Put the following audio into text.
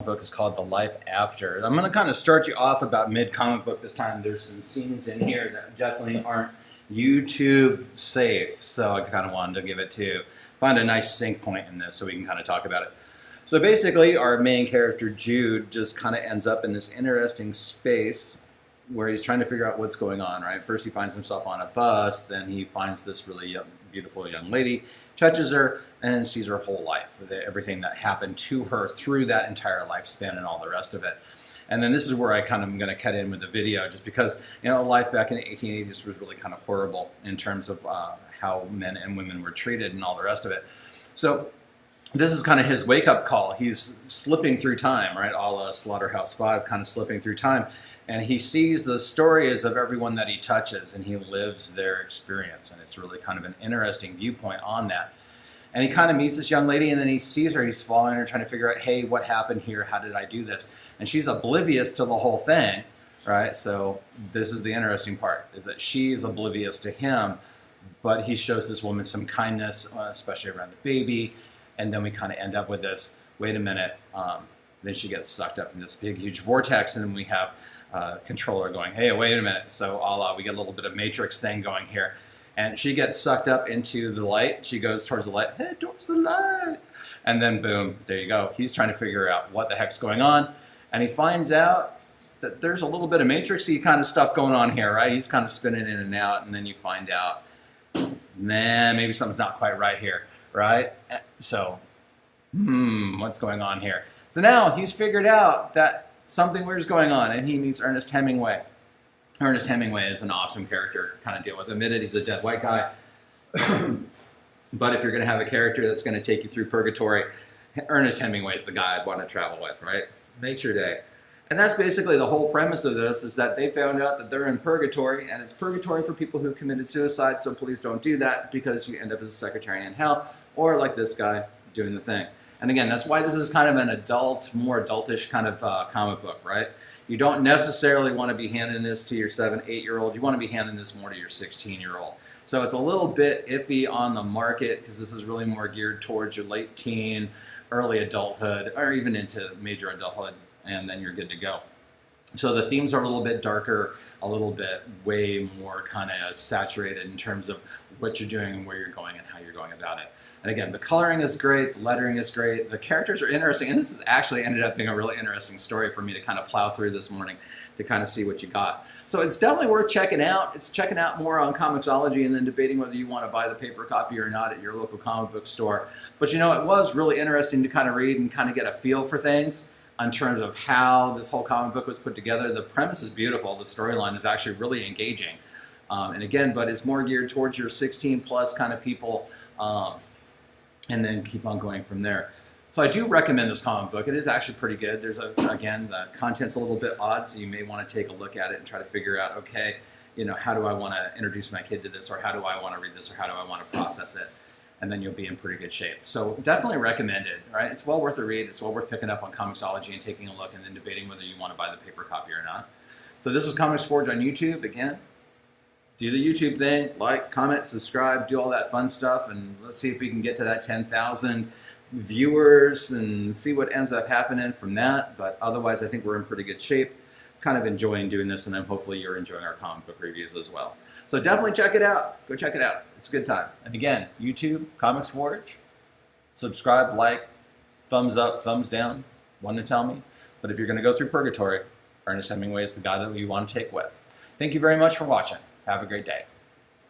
book is called The Life After. I'm going to kind of start you off about mid-comic book this time. There's some scenes in here that definitely aren't YouTube safe, so I kind of wanted to give it to find a nice sync point in this so we can kind of talk about it. So basically, our main character, Jude, just kind of ends up in this interesting space where he's trying to figure out what's going on, right? First he finds himself on a bus, then he finds this really beautiful young lady, touches her, and sees her whole life, everything that happened to her through that entire lifespan and all the rest of it. And then this is where I kind of am going to cut in with the video, just because, you know, life back in the 1880s was really kind of horrible in terms of how men and women were treated and all the rest of it. So this is kind of his wake-up call. He's slipping through time, right? A la Slaughterhouse-Five, kind of slipping through time. And he sees the stories of everyone that he touches, and he lives their experience. And it's really kind of an interesting viewpoint on that. And he kind of meets this young lady, and then he sees her. He's following her, trying to figure out, hey, what happened here? How did I do this? And she's oblivious to the whole thing, right? So this is the interesting part, is that she's oblivious to him, but he shows this woman some kindness, especially around the baby. And then we kind of end up with this, wait a minute, then she gets sucked up in this big, huge vortex, and then we have controller going, hey, wait a minute. So we get a little bit of Matrix thing going here. And she gets sucked up into the light. She goes towards the light, hey, towards the light. And then boom, there you go. He's trying to figure out what the heck's going on. And he finds out that there's a little bit of Matrix-y kind of stuff going on here, right? He's kind of spinning in and out, and then you find out, nah, maybe something's not quite right here, right? So, what's going on here? So now he's figured out that something weird's going on, and he meets Ernest Hemingway. Ernest Hemingway is an awesome character to kind of deal with. Admitted, he's a dead white guy. But if you're going to have a character that's going to take you through purgatory, Ernest Hemingway is the guy I'd want to travel with, right? Makes your day. And that's basically the whole premise of this, is that they found out that they're in purgatory, and it's purgatory for people who committed suicide, so please don't do that, because you end up as a secretary in hell, or like this guy doing the thing. And again, that's why this is kind of an adult, more adultish kind of comic book, right? You don't necessarily want to be handing this to your 7, 8-year-old. You want to be handing this more to your 16-year-old. So it's a little bit iffy on the market, because this is really more geared towards your late teen, early adulthood, or even into major adulthood, and then you're good to go. So the themes are a little bit darker, a little bit way more kind of saturated in terms of what you're doing and where you're going and how you're going about it. And again, the coloring is great, the lettering is great, the characters are interesting, and this has actually ended up being a really interesting story for me to kind of plow through this morning to kind of see what you got. So it's definitely worth checking out. It's checking out more on Comixology and then debating whether you want to buy the paper copy or not at your local comic book store. But you know, it was really interesting to kind of read and kind of get a feel for things in terms of how this whole comic book was put together. The premise is beautiful. The storyline is actually really engaging. And again, but it's more geared towards your 16 plus kind of people, and then keep on going from there. So I do recommend this comic book. It is actually pretty good. There's again, the content's a little bit odd, so you may want to take a look at it and try to figure out, okay, you know, how do I want to introduce my kid to this, or how do I want to read this, or how do I want to process it? And then you'll be in pretty good shape. So definitely recommended, right? It's well worth a read. It's well worth picking up on Comixology and taking a look and then debating whether you want to buy the paper copy or not. So this is Comics Forge on YouTube. Again, do the YouTube thing, like, comment, subscribe, do all that fun stuff, and let's see if we can get to that 10,000 viewers and see what ends up happening from that. But otherwise, I think we're in pretty good shape. Kind of enjoying doing this, and then hopefully you're enjoying our comic book reviews as well. So definitely check it out. Go check it out. It's a good time. And again, YouTube, Comics Forge, subscribe, like, thumbs up, thumbs down, one to tell me. But if you're going to go through purgatory, Ernest Hemingway is the guy that you want to take with. Thank you very much for watching. Have a great day.